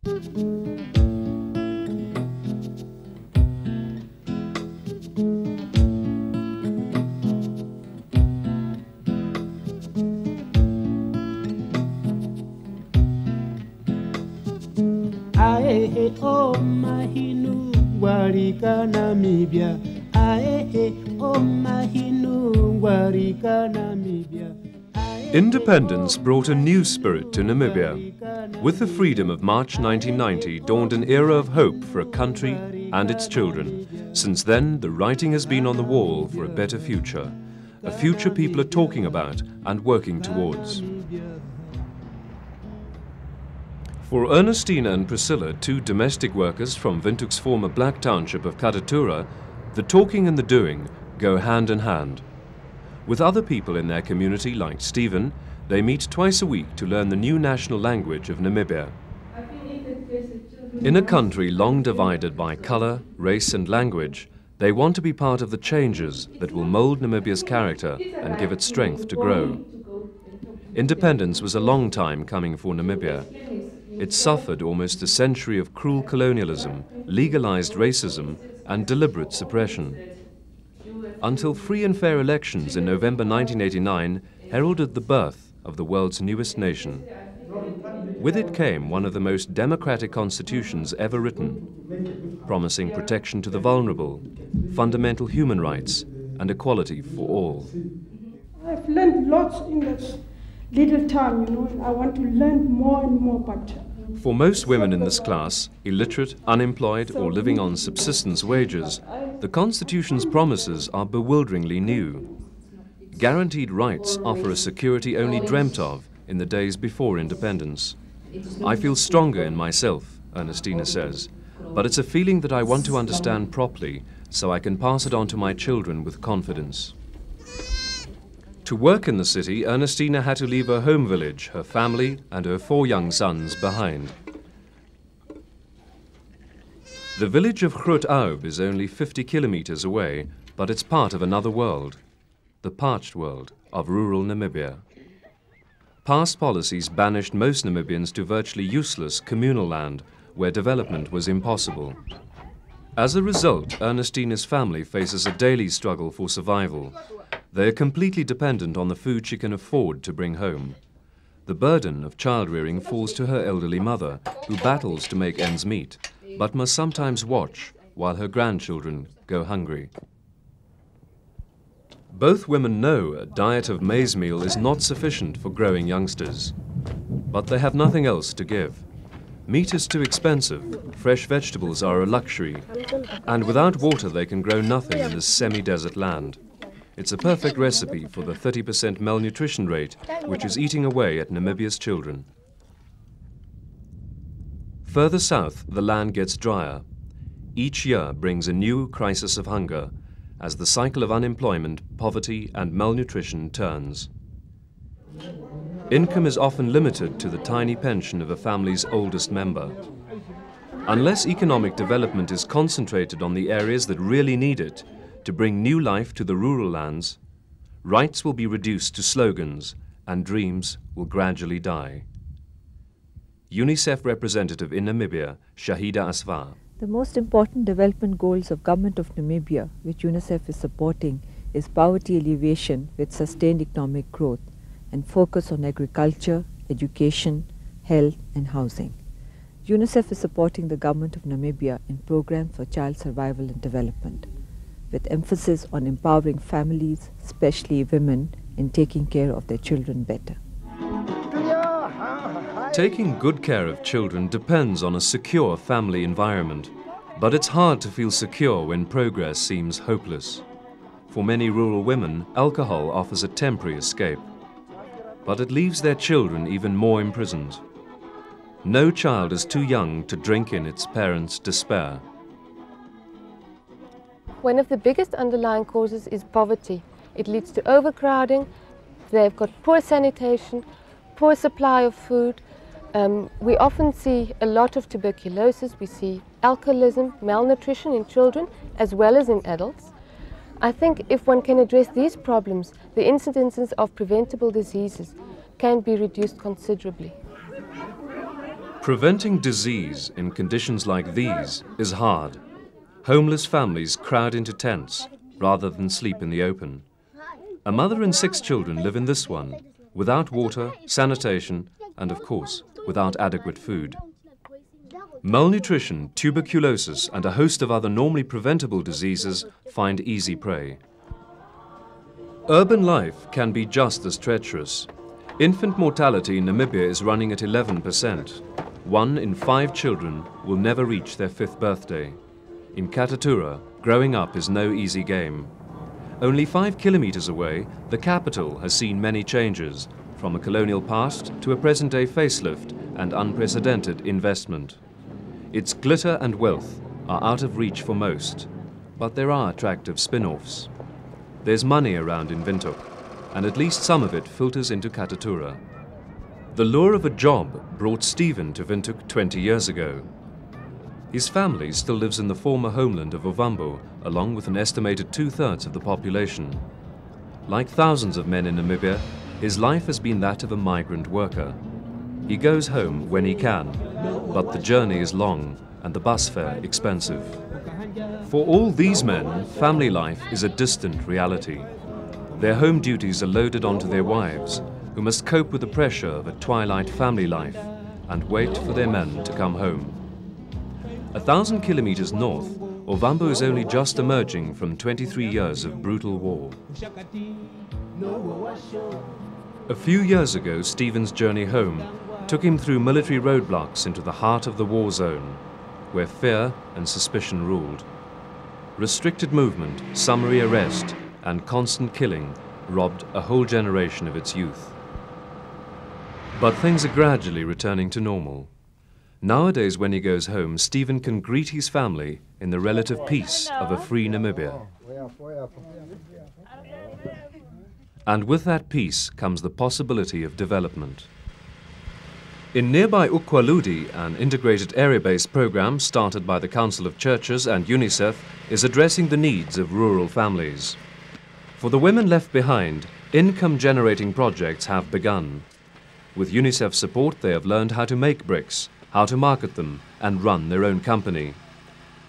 Ae o mahinu warika Namibia. Ae o mahinu warika Namibia. Independence brought a new spirit to Namibia. With the freedom of March 1990 dawned an era of hope for a country and its children. Since then, the writing has been on the wall for a better future. A future people are talking about and working towards. For Ernestina and Priscilla, two domestic workers from Windhoek's former black township of Katatura, the talking and the doing go hand in hand. With other people in their community like Stephen, they meet twice a week to learn the new national language of Namibia. In a country long divided by colour, race and language, they want to be part of the changes that will mould Namibia's character and give it strength to grow. Independence was a long time coming for Namibia. It suffered almost a century of cruel colonialism, legalized racism and deliberate suppression. Until free and fair elections in November 1989 heralded the birth of the world's newest nation. With it came one of the most democratic constitutions ever written, promising protection to the vulnerable, fundamental human rights and equality for all. I've learned lots in this little time, and I want to learn more and more, but for most women in this class, illiterate, unemployed or living on subsistence wages, the Constitution's promises are bewilderingly new. Guaranteed rights offer a security only dreamt of in the days before independence. I feel stronger in myself, Ernestina says, but it's a feeling that I want to understand properly so I can pass it on to my children with confidence. To work in the city, Ernestina had to leave her home village, her family and her 4 young sons behind. The village of Groot Aub is only 50 kilometers away, but it's part of another world, the parched world of rural Namibia. Past policies banished most Namibians to virtually useless communal land, where development was impossible. As a result, Ernestina's family faces a daily struggle for survival. They are completely dependent on the food she can afford to bring home. The burden of child-rearing falls to her elderly mother, who battles to make ends meet, but must sometimes watch while her grandchildren go hungry. Both women know a diet of maize meal is not sufficient for growing youngsters, but they have nothing else to give. Meat is too expensive, fresh vegetables are a luxury, and without water they can grow nothing in this semi-desert land. It's a perfect recipe for the 30% malnutrition rate, which is eating away at Namibia's children. Further south, the land gets drier. Each year brings a new crisis of hunger, as the cycle of unemployment, poverty and malnutrition turns. Income is often limited to the tiny pension of a family's oldest member. Unless economic development is concentrated on the areas that really need it, to bring new life to the rural lands, rights will be reduced to slogans and dreams will gradually die. UNICEF representative in Namibia, Shahida Asfar. The most important development goals of Government of Namibia, which UNICEF is supporting, is poverty alleviation with sustained economic growth and focus on agriculture, education, health and housing. UNICEF is supporting the Government of Namibia in programs for child survival and development, with emphasis on empowering families, especially women, in taking care of their children better. Taking good care of children depends on a secure family environment, but it's hard to feel secure when progress seems hopeless. For many rural women, alcohol offers a temporary escape, but it leaves their children even more imprisoned. No child is too young to drink in its parents' despair. One of the biggest underlying causes is poverty. It leads to overcrowding, they've got poor sanitation, poor supply of food. We often see a lot of tuberculosis, we see alcoholism, malnutrition in children as well as in adults. I think if one can address these problems, the incidences of preventable diseases can be reduced considerably. Preventing disease in conditions like these is hard. Homeless families crowd into tents rather than sleep in the open. A mother and 6 children live in this one, without water, sanitation, and of course, without adequate food. Malnutrition, tuberculosis, and a host of other normally preventable diseases find easy prey. Urban life can be just as treacherous. Infant mortality in Namibia is running at 11%. 1 in 5 children will never reach their 5th birthday. In Katatura, growing up is no easy game. Only 5 kilometers away, the capital has seen many changes, from a colonial past to a present-day facelift and unprecedented investment. Its glitter and wealth are out of reach for most, but there are attractive spin-offs. There's money around in Windhoek, and at least some of it filters into Katatura. The lure of a job brought Stephen to Windhoek 20 years ago. His family still lives in the former homeland of Ovambo, along with an estimated 2/3 of the population. Like thousands of men in Namibia, his life has been that of a migrant worker. He goes home when he can, but the journey is long and the bus fare expensive. For all these men, family life is a distant reality. Their home duties are loaded onto their wives, who must cope with the pressure of a twilight family life and wait for their men to come home. 1,000 kilometers north, Ovambo is only just emerging from 23 years of brutal war. A few years ago, Stephen's journey home took him through military roadblocks into the heart of the war zone, where fear and suspicion ruled. Restricted movement, summary arrest, and constant killing robbed a whole generation of its youth. But things are gradually returning to normal. Nowadays, when he goes home, Stephen can greet his family in the relative peace of a free Namibia. And with that peace comes the possibility of development. In nearby Ukwaludi, an integrated area-based program started by the Council of Churches and UNICEF is addressing the needs of rural families. For the women left behind, income-generating projects have begun. With UNICEF support, they have learned how to make bricks, how to market them, and run their own company.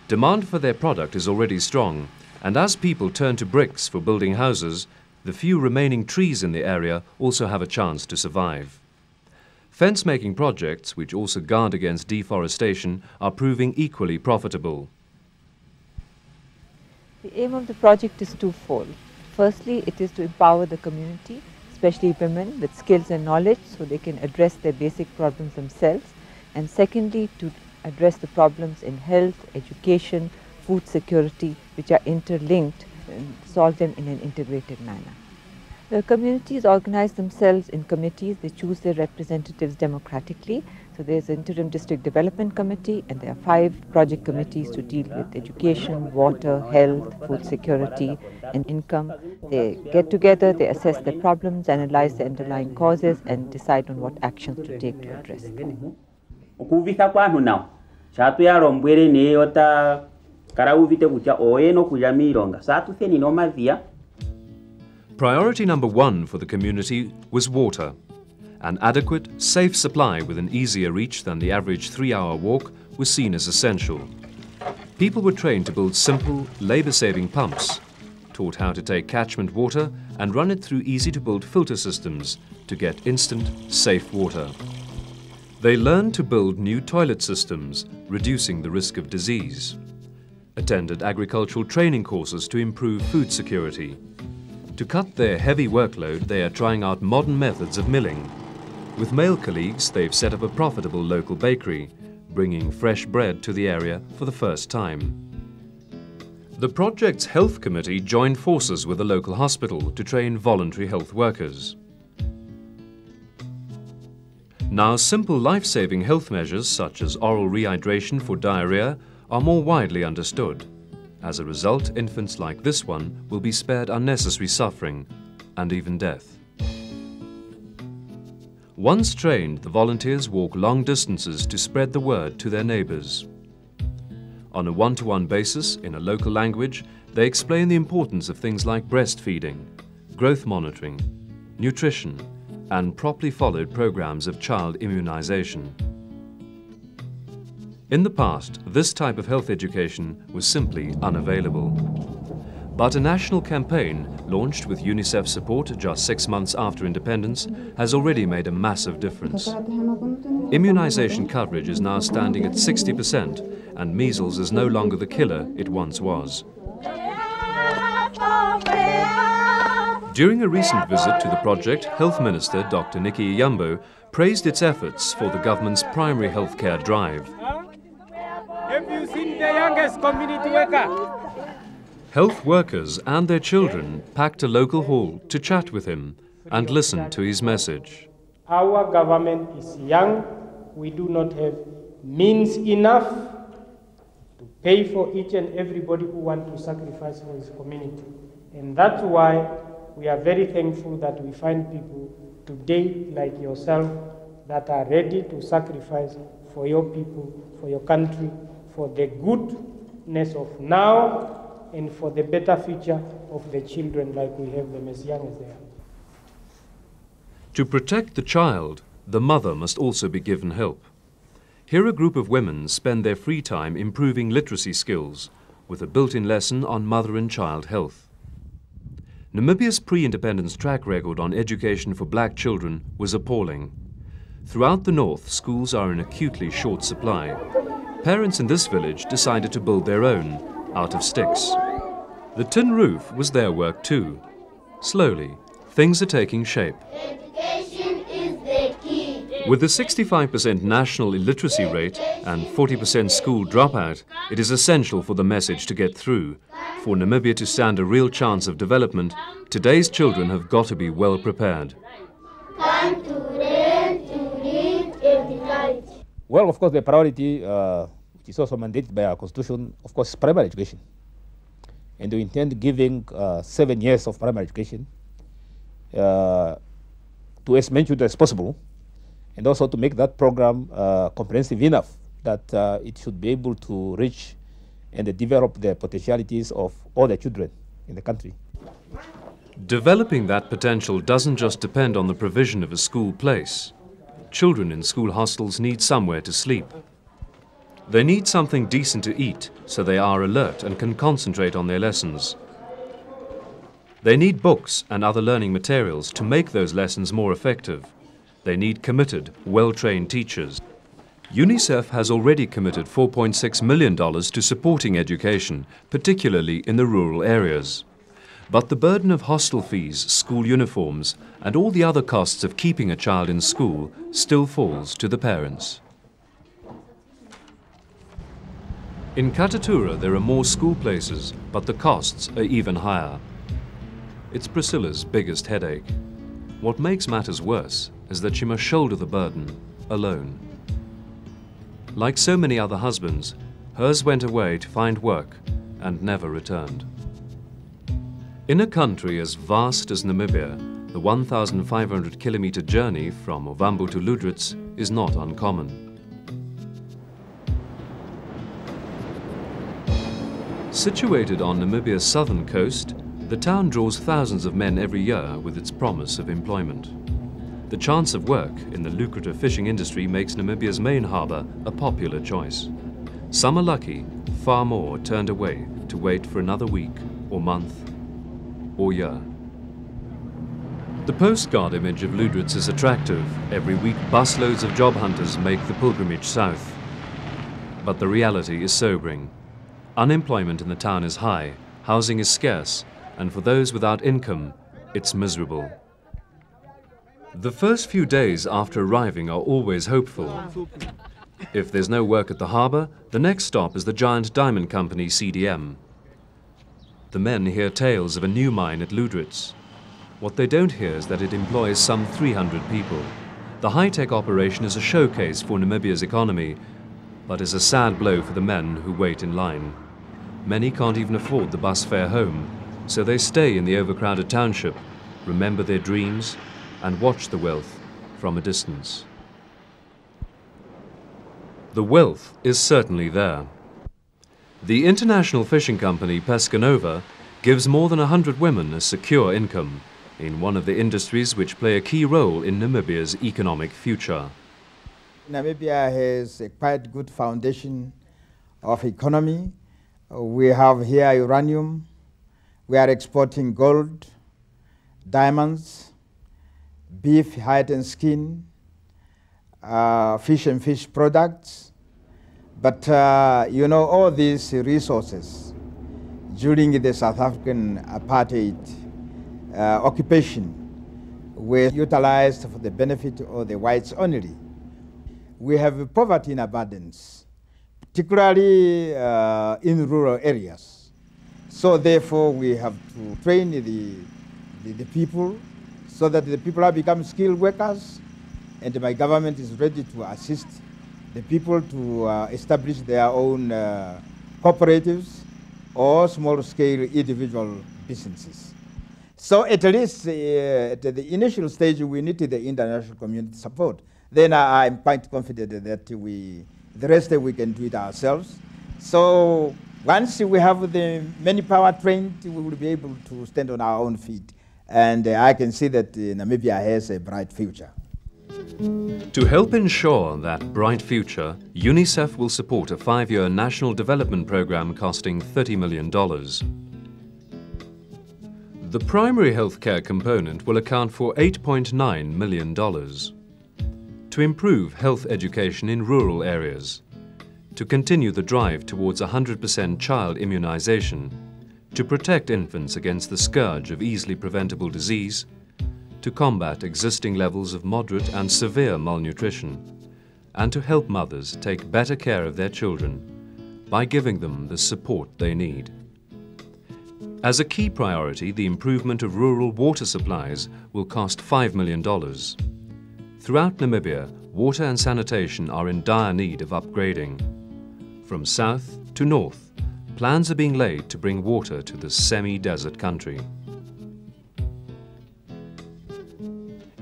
Demand for their product is already strong, and as people turn to bricks for building houses, the few remaining trees in the area also have a chance to survive. Fence-making projects, which also guard against deforestation, are proving equally profitable. The aim of the project is twofold. Firstly, it is to empower the community, especially women, with skills and knowledge so they can address their basic problems themselves. And secondly, to address the problems in health, education, food security, which are interlinked, and solve them in an integrated manner. The communities organize themselves in committees. They choose their representatives democratically. So there's an interim district development committee, and there are 5 project committees to deal with education, water, health, food security, and income. They get together, they assess the problems, analyze the underlying causes, and decide on what actions to take to address them. Ukuvika kwanu nao chatu yarombwere neyota karauvite kucha oeno kujamironga satu theni no mavia. Priority number 1 for the community was water. An adequate, safe supply with an easier reach than the average 3-hour walk was seen as essential. People were trained to build simple, labor-saving pumps, taught how to take catchment water and run it through easy-to-build filter systems to get instant, safe water. They learned to build new toilet systems, reducing the risk of disease. Attended agricultural training courses to improve food security. To cut their heavy workload, they are trying out modern methods of milling. With male colleagues, they've set up a profitable local bakery, bringing fresh bread to the area for the first time. The project's health committee joined forces with the local hospital to train voluntary health workers. Now, simple life-saving health measures such as oral rehydration for diarrhea are more widely understood. As a result, infants like this one will be spared unnecessary suffering and even death. Once trained, the volunteers walk long distances to spread the word to their neighbors. On a one-to-one basis, in a local language, they explain the importance of things like breastfeeding, growth monitoring, nutrition, and properly followed programs of child immunization. In the past, this type of health education was simply unavailable. But a national campaign, launched with UNICEF support just 6 months after independence, has already made a massive difference. Immunization coverage is now standing at 60%, and measles is no longer the killer it once was. During a recent visit to the project, Health Minister Dr. Nikki Yambo praised its efforts for the government's primary healthcare drive. Have you seen the youngest community worker? Health workers and their children packed a local hall to chat with him and listen to his message. Our government is young. We do not have means enough to pay for each and everybody who wants to sacrifice for his community. And that's why we are very thankful that we find people today like yourself that are ready to sacrifice for your people, for your country, for the goodness of now, and for the better future of the children, like we have them as young as they are. To protect the child, the mother must also be given help. Here a group of women spend their free time improving literacy skills with a built-in lesson on mother and child health. Namibia's pre-independence track record on education for black children was appalling. Throughout the north, schools are in acutely short supply. Parents in this village decided to build their own, out of sticks. The tin roof was their work too. Slowly, things are taking shape. Education is the key. With the 65% national illiteracy rate and 40% school dropout, it is essential for the message to get through. For Namibia to stand a real chance of development, today's children have got to be well prepared. Time to learn to read and write. Well, of course, the priority, which is also mandated by our constitution, of course, is primary education. And we intend giving 7 years of primary education to as many children as possible, and also to make that program comprehensive enough that it should be able to reach and develop the potentialities of all the children in the country. Developing that potential doesn't just depend on the provision of a school place. Children in school hostels need somewhere to sleep. They need something decent to eat so they are alert and can concentrate on their lessons. They need books and other learning materials to make those lessons more effective. They need committed, well-trained teachers. UNICEF has already committed $4.6 million to supporting education, particularly in the rural areas. But the burden of hostel fees, school uniforms, and all the other costs of keeping a child in school still falls to the parents. In Katatura, there are more school places, but the costs are even higher. It's Priscilla's biggest headache. What makes matters worse is that she must shoulder the burden alone. Like so many other husbands, hers went away to find work and never returned. In a country as vast as Namibia, the 1,500-kilometer journey from Ovambo to Lüderitz is not uncommon. Situated on Namibia's southern coast, the town draws thousands of men every year with its promise of employment. The chance of work in the lucrative fishing industry makes Namibia's main harbour a popular choice. Some are lucky, far more turned away to wait for another week or month or year. The postcard image of Lüderitz is attractive. Every week busloads of job hunters make the pilgrimage south. But the reality is sobering. Unemployment in the town is high, housing is scarce, and for those without income, it's miserable. The first few days after arriving are always hopeful. If there's no work at the harbour, the next stop is the giant diamond company CDM. The men hear tales of a new mine at Lüderitz. What they don't hear is that it employs some 300 people. The high-tech operation is a showcase for Namibia's economy, but is a sad blow for the men who wait in line. Many can't even afford the bus fare home, so they stay in the overcrowded township, remember their dreams, and watch the wealth from a distance. The wealth is certainly there. The international fishing company Pescanova gives more than 100 women a secure income in one of the industries which play a key role in Namibia's economic future. Namibia has a quite good foundation of economy. We have here uranium. We are exporting gold, diamonds, beef, hide and skin, fish and fish products. But you know, all these resources during the South African apartheid occupation were utilized for the benefit of the whites only. We have poverty in abundance, particularly in rural areas. So therefore, we have to train the people so that the people have become skilled workers, and my government is ready to assist the people to establish their own cooperatives or small-scale individual businesses. So at least at the initial stage, we need the international community support. Then I'm quite confident that the rest we can do it ourselves. So once we have the manpower trained, we will be able to stand on our own feet. And I can see that Namibia has a bright future. To help ensure that bright future, UNICEF will support a 5-year national development program costing $30 million. The primary healthcare component will account for $8.9 million. To improve health education in rural areas, to continue the drive towards 100% child immunization, to protect infants against the scourge of easily preventable disease, to combat existing levels of moderate and severe malnutrition, and to help mothers take better care of their children by giving them the support they need. As a key priority, the improvement of rural water supplies will cost $5 million. Throughout Namibia, water and sanitation are in dire need of upgrading. From south to north, plans are being laid to bring water to the semi-desert country.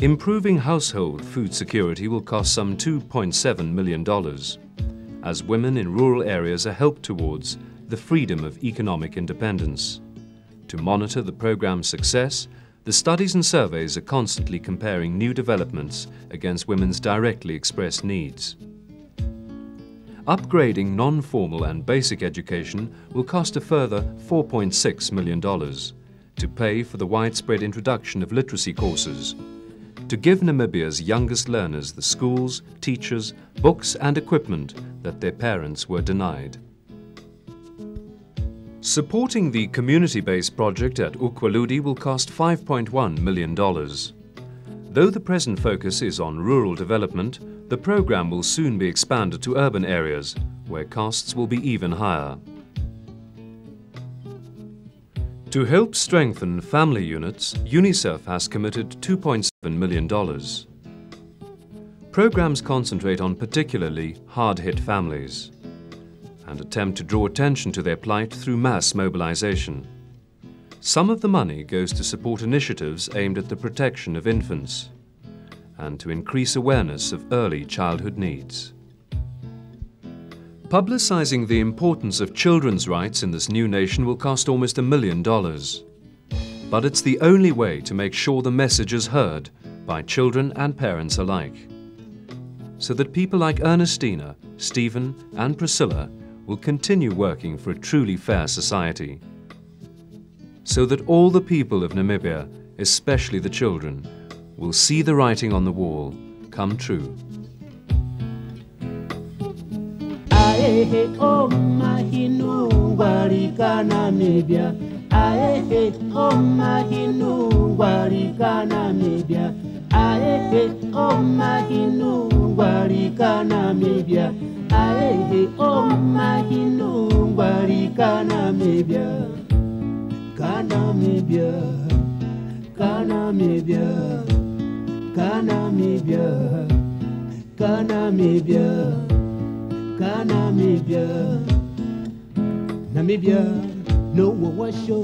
Improving household food security will cost some $2.7 million, as women in rural areas are helped towards the freedom of economic independence. To monitor the program's success, the studies and surveys are constantly comparing new developments against women's directly expressed needs. Upgrading non-formal and basic education will cost a further $4.6 million to pay for the widespread introduction of literacy courses, to give Namibia's youngest learners the schools, teachers, books and equipment that their parents were denied. Supporting the community-based project at Ukwaludi will cost $5.1 million. Though the present focus is on rural development, the program will soon be expanded to urban areas, where costs will be even higher. To help strengthen family units, UNICEF has committed $2.7 million. Programs concentrate on particularly hard-hit families and attempt to draw attention to their plight through mass mobilization. Some of the money goes to support initiatives aimed at the protection of infants and to increase awareness of early childhood needs. Publicizing the importance of children's rights in this new nation will cost almost $1 million. But it's the only way to make sure the message is heard by children and parents alike, so that people like Ernestina, Stephen and Priscilla will continue working for a truly fair society, so that all the people of Namibia, especially the children, will see the writing on the wall come true. Aehe o mahinu warika Namibia. Aehe o mahinu warika Namibia. Aehe o mahinu warika Namibia. Aehe o mahinu warika Namibia. Kanamibia, Kanamibia, Kanamibia, Kanamibia, Kanamibia. Namibia, no washo.